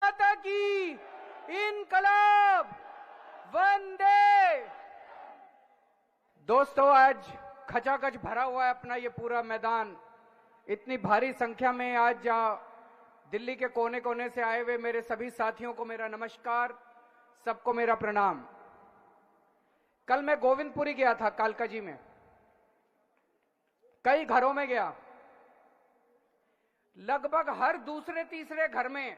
माता की इनकलाब वंदे। दोस्तों, आज खचाखच भरा हुआ है अपना ये पूरा मैदान। इतनी भारी संख्या में आज दिल्ली के कोने कोने से आए हुए मेरे सभी साथियों को मेरा नमस्कार, सबको मेरा प्रणाम। कल मैं गोविंदपुरी गया था, कालकाजी में कई घरों में गया। लगभग हर दूसरे तीसरे घर में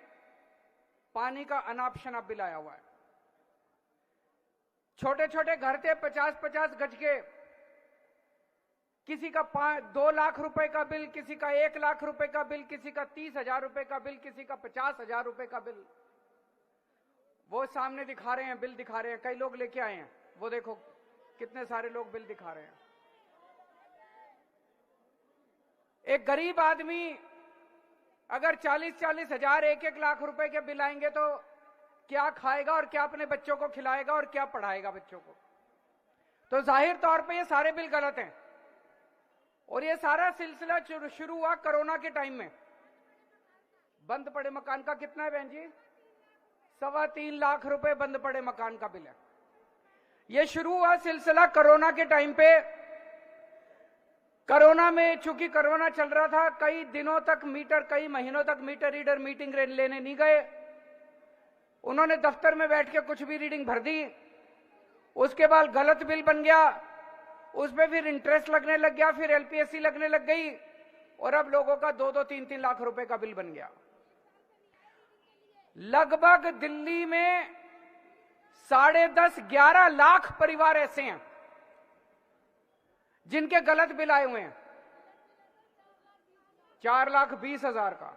पानी का अनाप शनाप बिल आया हुआ है। छोटे छोटे घर थे, 50-50 गज के। किसी का 2 लाख रुपए का बिल, किसी का 1 लाख रुपए का बिल, किसी का 30,000 रुपए का बिल, किसी का 50,000 रुपए का बिल। वो सामने दिखा रहे हैं, बिल दिखा रहे हैं। कई लोग लेके आए हैं, वो देखो कितने सारे लोग बिल दिखा रहे हैं। एक गरीब आदमी अगर 40-40 हजार 1-1 लाख रुपए के बिल आएंगे तो क्या खाएगा और क्या अपने बच्चों को खिलाएगा और क्या पढ़ाएगा बच्चों को। तो जाहिर तौर पे ये सारे बिल गलत हैं। और ये सारा सिलसिला शुरू हुआ कोरोना के टाइम में। बंद पड़े मकान का कितना है बहन जी? 3.25 लाख रुपए बंद पड़े मकान का बिल है। ये शुरू हुआ सिलसिला कोरोना के टाइम पे। कोरोना में चूंकि कोरोना चल रहा था, कई दिनों तक मीटर, कई महीनों तक मीटर रीडर मीटिंग लेने नहीं गए। उन्होंने दफ्तर में बैठ के कुछ भी रीडिंग भर दी। उसके बाद गलत बिल बन गया, उसमें फिर इंटरेस्ट लगने लग गया, फिर एलपीएससी लगने लग गई और अब लोगों का 2-2, 3-3 लाख रुपए का बिल बन गया। लगभग दिल्ली में 10.5-11 लाख परिवार ऐसे हैं जिनके गलत बिल आए हुए हैं। 4,20,000 का।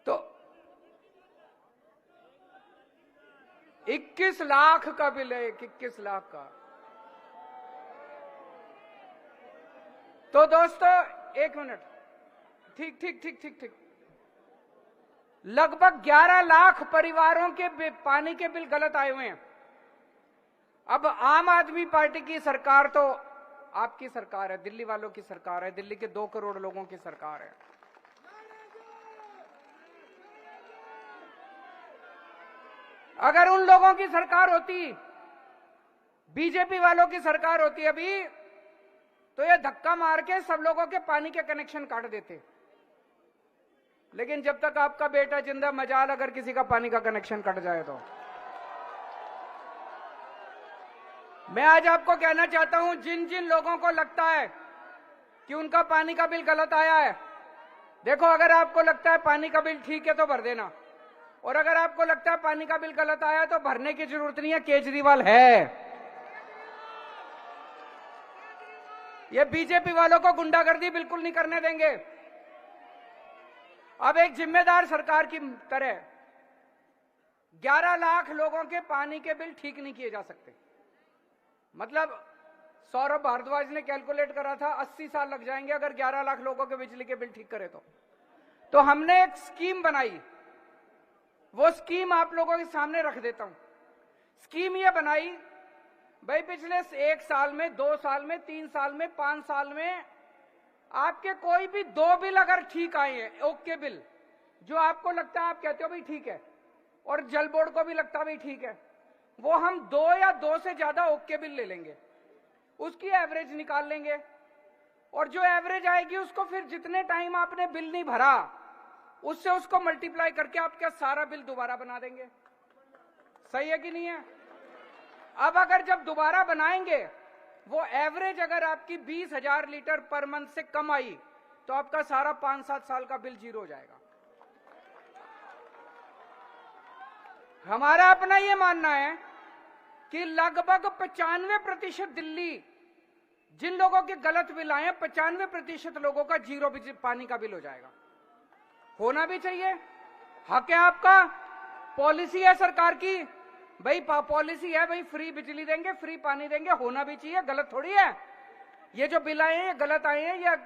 तो 21 लाख का बिल है, 21 लाख का। तो दोस्तों, एक मिनट, ठीक। लगभग 11 लाख परिवारों के पानी के बिल गलत आए हुए हैं। अब आम आदमी पार्टी की सरकार तो आपकी सरकार है, दिल्ली वालों की सरकार है, दिल्ली के 2 करोड़ लोगों की सरकार है। अगर उन लोगों की सरकार होती, बीजेपी वालों की सरकार होती अभी, तो ये धक्का मार के सब लोगों के पानी के कनेक्शन काट देते। लेकिन जब तक आपका बेटा जिंदा, मजाल अगर किसी का पानी का कनेक्शन कट जाए तो। मैं आज आपको कहना चाहता हूं, जिन जिन लोगों को लगता है कि उनका पानी का बिल गलत आया है, देखो, अगर आपको लगता है पानी का बिल ठीक है तो भर देना, और अगर आपको लगता है पानी का बिल गलत आया है तो भरने की जरूरत नहीं है, केजरीवाल है। ये बीजेपी वालों को गुंडागर्दी बिल्कुल नहीं करने देंगे। अब एक जिम्मेदार सरकार की तरह 11 लाख लोगों के पानी के बिल ठीक नहीं किए जा सकते। मतलब सौरभ भारद्वाज ने कैलकुलेट करा था 80 साल लग जाएंगे अगर 11 लाख लोगों के बिजली के बिल ठीक करे तो हमने एक स्कीम बनाई। वो स्कीम आप लोगों के सामने रख देता हूं। स्कीम ये बनाई, भाई पिछले 1 साल में, 2 साल में, 3 साल में, 5 साल में आपके कोई भी 2 बिल अगर ठीक आए हैं, ओके बिल, जो आपको लगता है, आप कहते हो भाई ठीक है, और जल बोर्ड को भी लगता है भाई ठीक है, वो हम 2 या 2 से ज्यादा ओके बिल ले लेंगे, उसकी एवरेज निकाल लेंगे, और जो एवरेज आएगी उसको फिर जितने टाइम आपने बिल नहीं भरा उससे उसको मल्टीप्लाई करके आपका सारा बिल दोबारा बना देंगे। सही है कि नहीं है? अब अगर जब दोबारा बनाएंगे, वो एवरेज अगर आपकी 20,000 लीटर पर मंथ से कम आई तो आपका सारा 5-7 साल का बिल जीरो हो जाएगा। हमारा अपना ये मानना है कि लगभग 95% दिल्ली, जिन लोगों के गलत बिल आए हैं, 95% लोगों का जीरो पानी का बिल हो जाएगा। होना भी चाहिए, हक है आपका, पॉलिसी है सरकार की, भाई पॉलिसी है, भाई फ्री बिजली देंगे, फ्री पानी देंगे, होना भी चाहिए, गलत थोड़ी है। ये जो बिल आए हैं ये गलत आए हैं, ये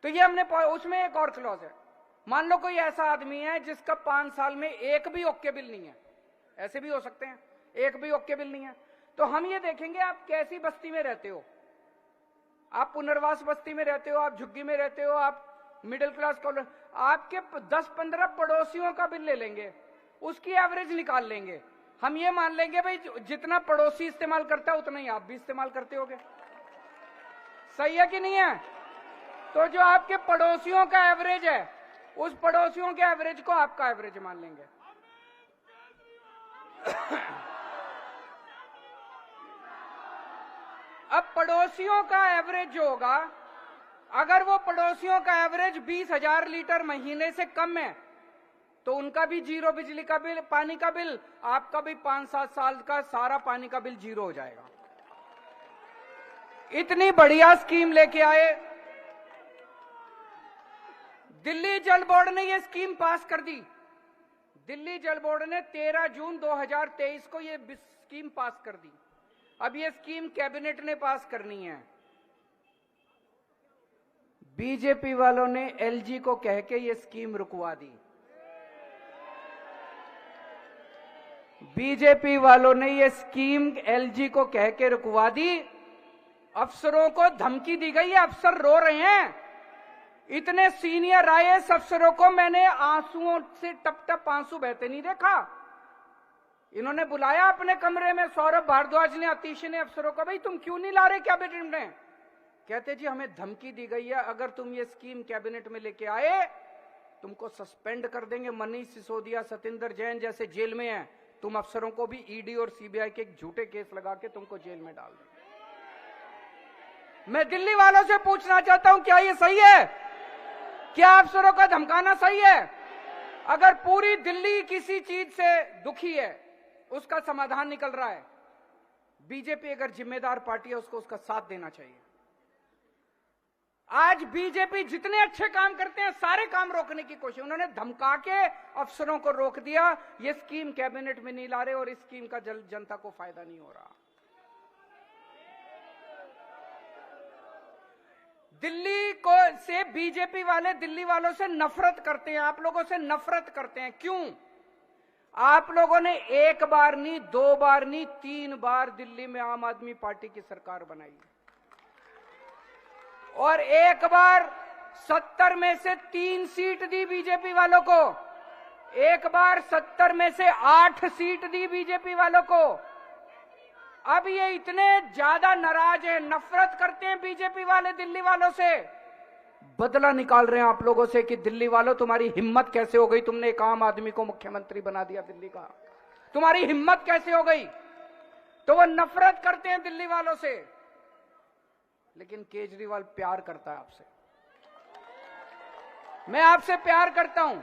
तो ये हमने, उसमें एक और क्लॉज है। मान लो कोई ऐसा आदमी है जिसका 5 साल में एक भी ओके बिल नहीं है, ऐसे भी हो सकते हैं, एक भी ओके बिल नहीं है, तो हम ये देखेंगे आप कैसी बस्ती में रहते हो, आप पुनर्वास बस्ती में रहते हो, आप झुग्गी में रहते हो, आप मिडिल क्लास कॉलोनी, आपके 10-15 पड़ोसियों का बिल ले लेंगे, उसकी एवरेज निकाल लेंगे, हम ये मान लेंगे भाई जितना पड़ोसी इस्तेमाल करता है उतना ही आप भी इस्तेमाल करते होगे। सही है कि नहीं है? तो जो आपके पड़ोसियों का एवरेज है, उस पड़ोसियों के एवरेज को आपका एवरेज मान लेंगे। अब पड़ोसियों का एवरेज जो होगा, अगर वो पड़ोसियों का एवरेज 20,000 लीटर महीने से कम है तो उनका भी जीरो बिजली का बिल, पानी का बिल, आपका भी 5-7 साल का सारा पानी का बिल जीरो हो जाएगा। इतनी बढ़िया स्कीम लेके आए। दिल्ली जल बोर्ड ने ये स्कीम पास कर दी। दिल्ली जल बोर्ड ने 13 जून 2023 को ये स्कीम पास कर दी। अब ये स्कीम कैबिनेट ने पास करनी है। बीजेपी वालों ने एलजी को कह के ये स्कीम रुकवा दी। बीजेपी वालों ने ये स्कीम एलजी को कह के रुकवा दी। अफसरों को धमकी दी गई है, अफसर रो रहे हैं। इतने सीनियर आईएएस अफसरों को मैंने आंसुओं से टप टप आंसू बहते नहीं देखा। इन्होंने बुलाया अपने कमरे में, सौरभ भारद्वाज ने, अतीश ने अफसरों को, भाई तुम क्यों नहीं ला रहे कैबिनेट में? कहते जी हमें धमकी दी गई है, अगर तुम ये स्कीम कैबिनेट में लेके आए तुमको सस्पेंड कर देंगे। मनीष सिसोदिया, सतेंद्र जैन जैसे जेल में हैं, तुम अफसरों को भी ईडी और सीबीआई के झूठे केस लगा के तुमको जेल में डाल देंगे। मैं दिल्ली वालों से पूछना चाहता हूं, क्या ये सही है? क्या अफसरों का धमकाना सही है? अगर पूरी दिल्ली किसी चीज से दुखी है, उसका समाधान निकल रहा है, बीजेपी अगर जिम्मेदार पार्टी है उसको उसका साथ देना चाहिए। आज बीजेपी जितने अच्छे काम करते हैं सारे काम रोकने की कोशिश, उन्होंने धमका के अफसरों को रोक दिया। ये स्कीम कैबिनेट में नहीं ला रहे और इस स्कीम का जनता को फायदा नहीं हो रहा। दिल्ली को से बीजेपी वाले दिल्ली वालों से नफरत करते हैं, आप लोगों से नफरत करते हैं। क्यों? आप लोगों ने एक बार नहीं, 2 बार नहीं, 3 बार दिल्ली में आम आदमी पार्टी की सरकार बनाई और एक बार 70 में से 3 सीट दी बीजेपी वालों को, एक बार 70 में से 8 सीट दी बीजेपी वालों को। अब ये इतने ज्यादा नाराज है, नफरत करते हैं बीजेपी वाले दिल्ली वालों से, बदला निकाल रहे हैं आप लोगों से कि दिल्ली वालों तुम्हारी हिम्मत कैसे हो गई, तुमने एक आम आदमी को मुख्यमंत्री बना दिया दिल्ली का, तुम्हारी हिम्मत कैसे हो गई? तो वो नफरत करते हैं दिल्ली वालों से। लेकिन केजरीवाल प्यार करता है आपसे। मैं आपसे प्यार करता हूं,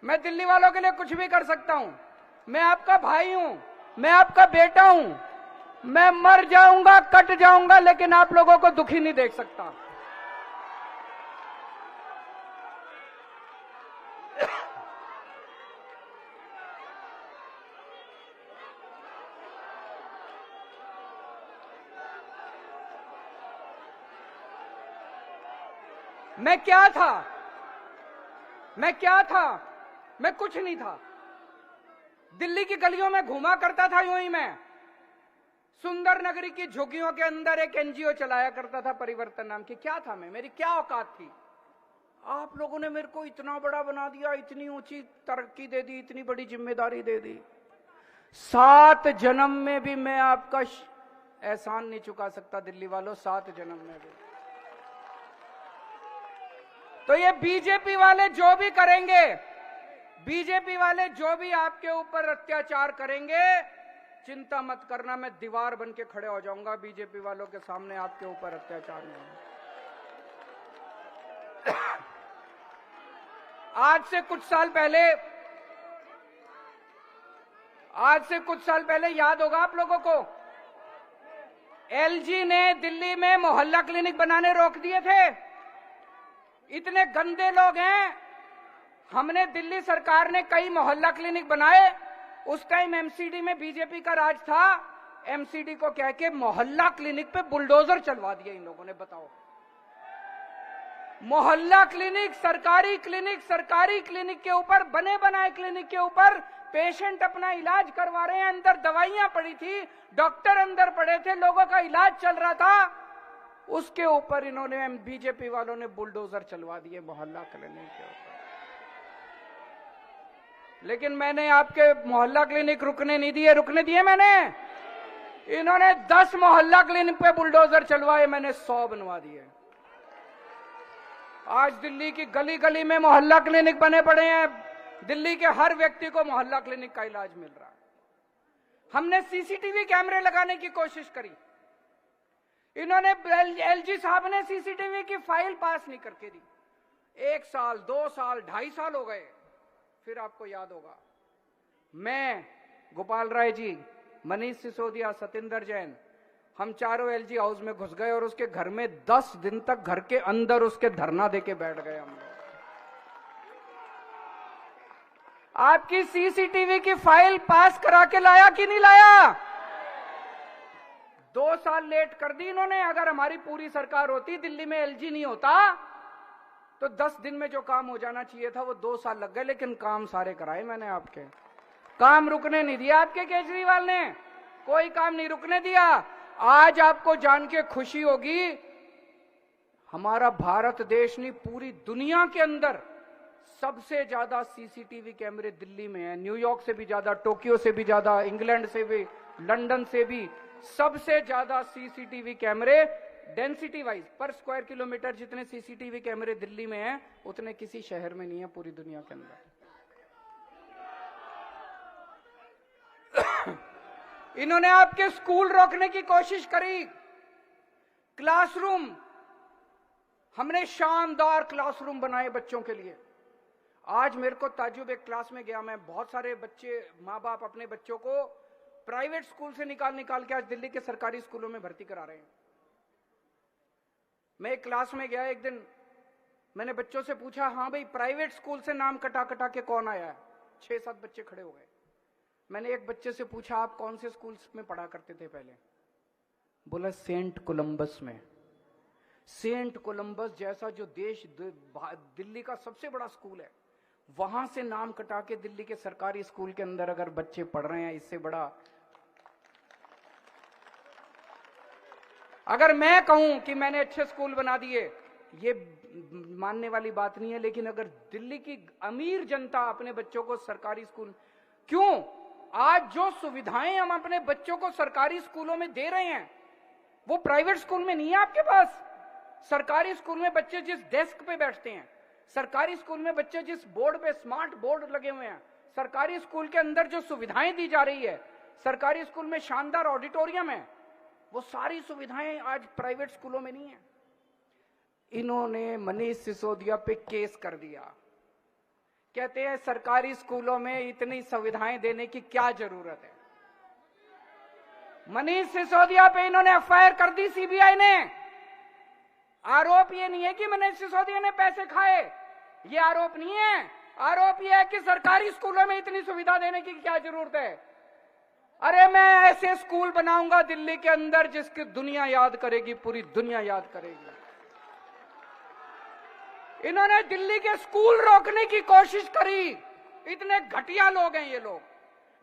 मैं दिल्ली वालों के लिए कुछ भी कर सकता हूं। मैं आपका भाई हूं, मैं आपका बेटा हूं, मैं मर जाऊंगा, कट जाऊंगा, लेकिन आप लोगों को दुखी नहीं देख सकता। मैं क्या था? मैं क्या था? मैं कुछ नहीं था। दिल्ली की गलियों में घूमा करता था यूं ही। मैं सुंदर नगरी की झुग्गियों के अंदर एक एनजीओ चलाया करता था, परिवर्तन नाम की। क्या था मैं? मेरी क्या औकात थी? आप लोगों ने मेरे को इतना बड़ा बना दिया, इतनी ऊंची तरक्की दे दी, इतनी बड़ी जिम्मेदारी दे दी। 7 जन्म में भी मैं आपका एहसान नहीं चुका सकता दिल्ली वालों, 7 जन्म में भी। तो ये बीजेपी वाले जो भी करेंगे, बीजेपी वाले जो भी आपके ऊपर अत्याचार करेंगे, चिंता मत करना, मैं दीवार बन के खड़े हो जाऊंगा बीजेपी वालों के सामने, आपके ऊपर अत्याचार नहीं। आज से कुछ साल पहले याद होगा आप लोगों को, एलजी ने दिल्ली में मोहल्ला क्लिनिक बनाने रोक दिए थे। इतने गंदे लोग हैं। हमने, दिल्ली सरकार ने कई मोहल्ला क्लिनिक बनाए। उस टाइम एमसीडी में बीजेपी का राज था। एमसीडी को कह के मोहल्ला क्लिनिक पे बुलडोजर चलवा दिया इन लोगों ने। बताओ, मोहल्ला क्लिनिक, सरकारी क्लिनिक के ऊपर, बने बनाए क्लिनिक के ऊपर पेशेंट अपना इलाज करवा रहे हैं। अंदर दवाइयां पड़ी थी, डॉक्टर अंदर पड़े थे, लोगों का इलाज चल रहा था। उसके ऊपर इन्होंने बीजेपी वालों ने बुलडोजर चलवा दिए मोहल्ला क्लिनिक के ऊपर। लेकिन मैंने आपके मोहल्ला क्लिनिक रुकने नहीं दिए, रुकने दिए मैंने? इन्होंने 10 मोहल्ला क्लिनिक पे बुलडोजर चलवाए, मैंने 100 बनवा दिए। आज दिल्ली की गली गली में मोहल्ला क्लिनिक बने पड़े हैं। दिल्ली के हर व्यक्ति को मोहल्ला क्लिनिक का इलाज मिल रहा है। हमने सीसीटीवी कैमरे लगाने की कोशिश करी, इन्होंने एलजी साहब ने सीसीटीवी की फाइल पास नहीं करके दी। 1 साल, 2 साल, 2.5 साल हो गए। फिर आपको याद होगा, मैं, गोपाल राय जी, मनीष सिसोदिया, सतिंदर जैन, हम चारों एलजी हाउस में घुस गए और उसके घर में 10 दिन तक घर के अंदर उसके धरना देके बैठ गए हम लोग। आपकी सीसीटीवी की फाइल पास करा के लाया कि नहीं लाया? 2 साल लेट कर दी इन्होंने। अगर हमारी पूरी सरकार होती, दिल्ली में एलजी नहीं होता, तो 10 दिन में जो काम हो जाना चाहिए था वो 2 साल लग गए। लेकिन काम सारे कराए मैंने आपके, काम रुकने नहीं दिया आपके केजरीवाल ने, कोई काम नहीं रुकने दिया। आज आपको जान के खुशी होगी, हमारा भारत देश नहीं पूरी दुनिया के अंदर सबसे ज्यादा सीसीटीवी कैमरे दिल्ली में है। न्यूयॉर्क से भी ज्यादा, टोक्यो से भी ज्यादा, इंग्लैंड से भी, लंदन से भी सबसे ज्यादा सीसीटीवी कैमरे डेंसिटी वाइज पर स्क्वायर किलोमीटर जितने सीसीटीवी कैमरे दिल्ली में हैं उतने किसी शहर में नहीं है पूरी दुनिया के अंदर। इन्होंने आपके स्कूल रोकने की कोशिश करी। क्लासरूम, हमने शानदार क्लासरूम बनाए बच्चों के लिए। आज मेरे को ताज्जुब, एक क्लास में गया मैं, बहुत सारे बच्चे, माँ बाप अपने बच्चों को प्राइवेट स्कूल से निकाल के आज दिल्ली के सरकारी स्कूलों में भर्ती करा रहे हैं। मैं एक क्लास में गया एक दिन, मैंने बच्चों से पूछा, हाँ भाई प्राइवेट स्कूल से नाम कटा के कौन आया है? 6-7 बच्चे खड़े हो गए। मैंने एक बच्चे से पूछा, आप कौन से स्कूल में पढ़ा करते थे पहले? बोला सेंट कोलंबस में। सेंट कोलंबस जैसा जो देश, दिल्ली का सबसे बड़ा स्कूल है, वहां से नाम कटा के दिल्ली के सरकारी स्कूल के अंदर अगर बच्चे पढ़ रहे हैं, इससे बड़ा। अगर मैं कहूं कि मैंने अच्छे स्कूल बना दिए, ये मानने वाली बात नहीं है, लेकिन अगर दिल्ली की अमीर जनता अपने बच्चों को सरकारी स्कूल, क्यों आज जो सुविधाएं हम अपने बच्चों को सरकारी स्कूलों में दे रहे हैं वो प्राइवेट स्कूल में नहीं है आपके पास? सरकारी स्कूल में बच्चे जिस डेस्क पे बैठते हैं, सरकारी स्कूल में बच्चे जिस बोर्ड पे, स्मार्ट बोर्ड लगे हुए हैं, सरकारी स्कूल के अंदर जो सुविधाएं दी जा रही है, सरकारी स्कूल में शानदार ऑडिटोरियम है, वो सारी सुविधाएं आज प्राइवेट स्कूलों में नहीं है। इन्होंने मनीष सिसोदिया पे केस कर दिया। कहते हैं सरकारी स्कूलों में इतनी सुविधाएं देने की क्या जरूरत है? मनीष सिसोदिया पे इन्होंने एफआईआर कर दी सीबीआई ने। आरोप ये नहीं है कि मनीष सिसोदिया ने पैसे खाए, ये आरोप नहीं है। आरोप ये है कि सरकारी स्कूलों में इतनी सुविधा देने की क्या जरूरत है? अरे मैं ऐसे स्कूल बनाऊंगा दिल्ली के अंदर जिसकी दुनिया याद करेगी, पूरी दुनिया याद करेगी। इन्होंने दिल्ली के स्कूल रोकने की कोशिश करी। इतने घटिया लोग हैं ये लोग।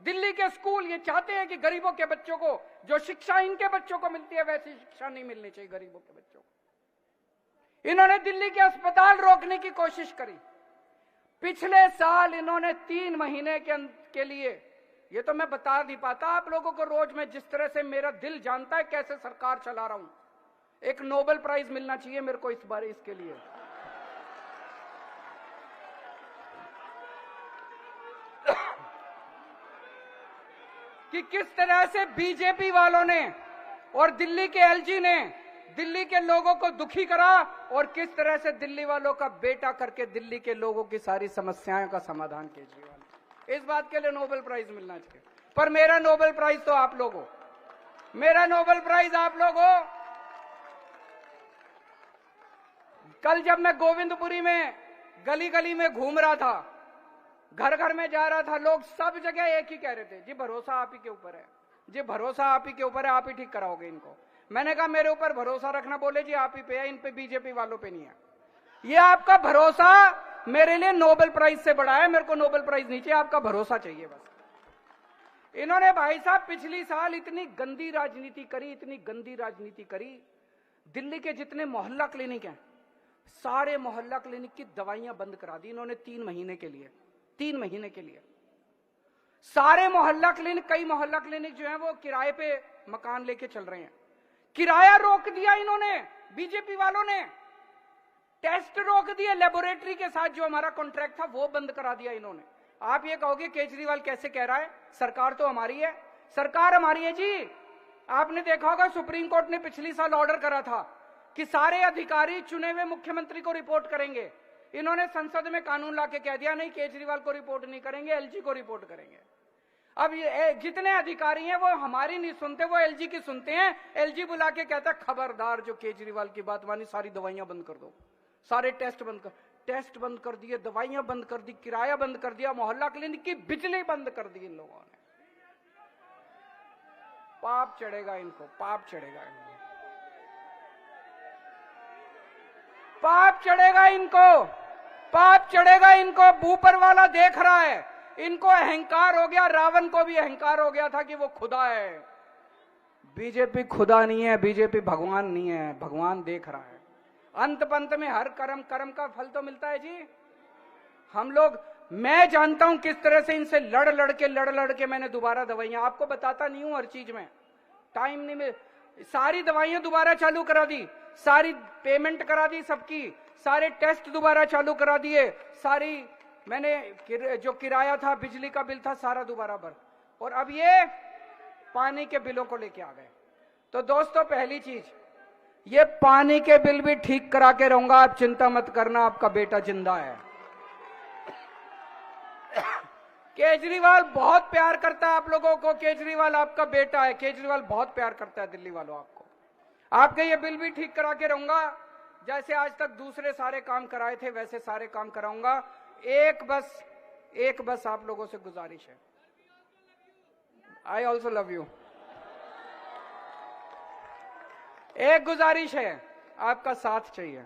दिल्ली के स्कूल ये चाहते हैं कि गरीबों के बच्चों को जो शिक्षा इनके बच्चों को मिलती है वैसी शिक्षा नहीं मिलनी चाहिए गरीबों के बच्चों को। इन्होंने दिल्ली के अस्पताल रोकने की कोशिश करी। पिछले साल इन्होंने 3 महीने के लिए, ये तो मैं बता नहीं पाता आप लोगों को, रोज मैं जिस तरह से मेरा दिल जानता है कैसे सरकार चला रहा हूं, एक नोबेल प्राइज मिलना चाहिए मेरे को इस बार इसके लिए। कि किस तरह से बीजेपी वालों ने और दिल्ली के एलजी ने दिल्ली के लोगों को दुखी करा और किस तरह से दिल्ली वालों का बेटा करके दिल्ली के लोगों की सारी समस्याओं का समाधान केजरीवाल। इस बात के लिए नोबेल प्राइज मिलना चाहिए। पर मेरा नोबेल प्राइज तो आप लोग हो, मेरा नोबेल प्राइज आप लोग हो। कल जब मैं गोविंदपुरी में गली गली में घूम रहा था, घर घर में जा रहा था, लोग सब जगह एक ही कह रहे थे, जी भरोसा आप ही के ऊपर है, जी भरोसा आप ही के ऊपर है, आप ही ठीक कराओगे इनको। मैंने कहा मेरे ऊपर भरोसा रखना, बोले जी आप ही पे है, इन पे बीजेपी वालों पे नहीं है। ये आपका भरोसा मेरे लिए नोबेल प्राइज से बड़ा है, मेरे को नोबेल प्राइज नहीं चाहिए, आपका भरोसा चाहिए बस। इन्होंने भाई साहब पिछली साल इतनी गंदी राजनीति करी, इतनी गंदी राजनीति करी। दिल्ली के जितने मोहल्ला क्लिनिक हैं, सारे मोहल्ला क्लिनिक की दवाइयां बंद करा दी इन्होंने 3 महीने के लिए। 3 महीने के लिए सारे मोहल्ला क्लिनिक, कई मोहल्ला क्लिनिक जो है वो किराए पे मकान लेके चल रहे हैं। किराया रोक दिया इन्होंने, बीजेपी वालों ने। टेस्ट रोक दिए, लेबोरेटरी के साथ जो हमारा कॉन्ट्रैक्ट था वो बंद करा दिया इन्होंने। आप ये कहोगे केजरीवाल कैसे कह रहा है, सरकार तो हमारी है। सरकार हमारी है जी। आपने देखा होगा सुप्रीम कोर्ट ने पिछली साल ऑर्डर करा था कि सारे अधिकारी चुने हुए मुख्यमंत्री को रिपोर्ट करेंगे। इन्होंने संसद में कानून लाके कह दिया नहीं, केजरीवाल को रिपोर्ट नहीं करेंगे, एलजी को रिपोर्ट करेंगे। अब ये जितने अधिकारी हैं वो हमारी नहीं सुनते, वो एलजी की सुनते हैं। एलजी बुला के कहता है खबरदार जो केजरीवाल की बात मानी सारी दवाइयां बंद कर दो, सारे टेस्ट बंद कर दिए, दवाइयां बंद कर दी, किराया बंद कर दिया, मोहल्ला क्लिनिक की बिजली बंद कर दी इन लोगों ने। पाप चढ़ेगा इनको, पाप चढ़ेगा इनको, पाप चढ़ेगा इनको, पाप चढ़ेगा इनको। ऊपर वाला देख रहा है, इनको अहंकार हो गया। रावण को भी अहंकार हो गया था कि वो खुदा है। बीजेपी खुदा नहीं है, बीजेपी भगवान नहीं है, भगवान देख रहा है। अंत पंत में हर कर्म का फल तो मिलता है जी। हम लोग, मैं जानता हूं किस तरह से इनसे लड़ के मैंने दोबारा दवाइयां, आपको बताता नहीं हूं हर चीज में, टाइम नहीं मिल। सारी दवाइयां दोबारा चालू करा दी, सारी पेमेंट करा दी सबकी, सारे टेस्ट दोबारा चालू करा दिए, सारी मैंने जो किराया था, बिजली का बिल था, सारा दोबारा भर। और अब ये पानी के बिलों को लेके आ गए। तो दोस्तों पहली चीज, ये पानी के बिल भी ठीक करा के रहूंगा, आप चिंता मत करना, आपका बेटा जिंदा है। केजरीवाल बहुत प्यार करता है आप लोगों को, केजरीवाल आपका बेटा है, केजरीवाल बहुत प्यार करता है दिल्ली वालों आपको। आपके ये बिल भी ठीक करा के रहूंगा, जैसे आज तक दूसरे सारे काम कराए थे वैसे सारे काम कराऊंगा। एक बस आप लोगों से गुजारिश है, आई ऑल्सो लव यू। एक गुजारिश है, आपका साथ चाहिए।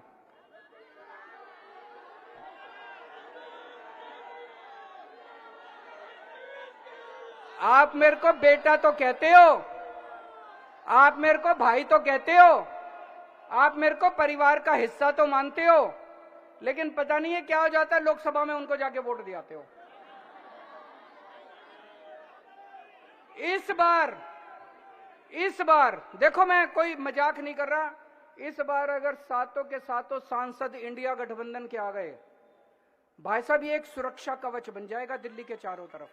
आप मेरे को बेटा तो कहते हो, आप मेरे को भाई तो कहते हो, आप मेरे को परिवार का हिस्सा तो मानते हो, लेकिन पता नहीं है क्या हो जाता है, लोकसभा में उनको जाके वोट दिलाते हो। इस बार देखो, मैं कोई मजाक नहीं कर रहा, इस बार अगर सातों के सातों सांसद इंडिया गठबंधन के आ गए, भाई साहब ये एक सुरक्षा कवच बन जाएगा दिल्ली के चारों तरफ।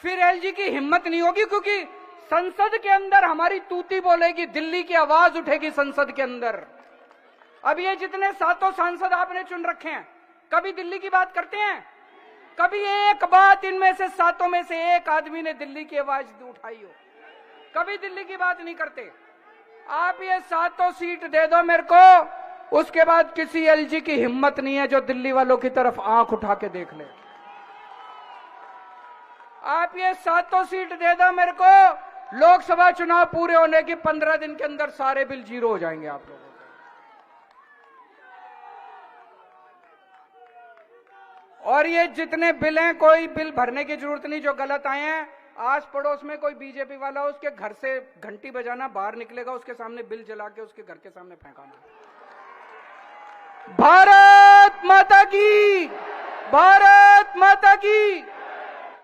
फिर एलजी की हिम्मत नहीं होगी, क्योंकि संसद के अंदर हमारी तूती बोलेगी, दिल्ली की आवाज उठेगी संसद के अंदर। अब ये जितने सातों सांसद आपने चुन रखे हैं, कभी दिल्ली की बात करते हैं? कभी एक बात इनमें से सातों में से एक आदमी ने दिल्ली की आवाज उठाई हो? कभी दिल्ली की बात नहीं करते। आप ये सातों सीट दे दो मेरे को, उसके बाद किसी एलजी की हिम्मत नहीं है जो दिल्ली वालों की तरफ आंख उठा के देख ले। आप ये सातों सीट दे दो मेरे को, लोकसभा चुनाव पूरे होने के 15 दिन के अंदर सारे बिल जीरो हो जाएंगे आप लोगों के। और ये जितने बिल हैं, कोई बिल भरने की जरूरत नहीं जो गलत आए हैं। आस पड़ोस में कोई बीजेपी वाला हो, उसके घर से घंटी बजाना, बाहर निकलेगा उसके सामने बिल जला के उसके घर के सामने फेंकाना। भारत माता की, भारत माता की।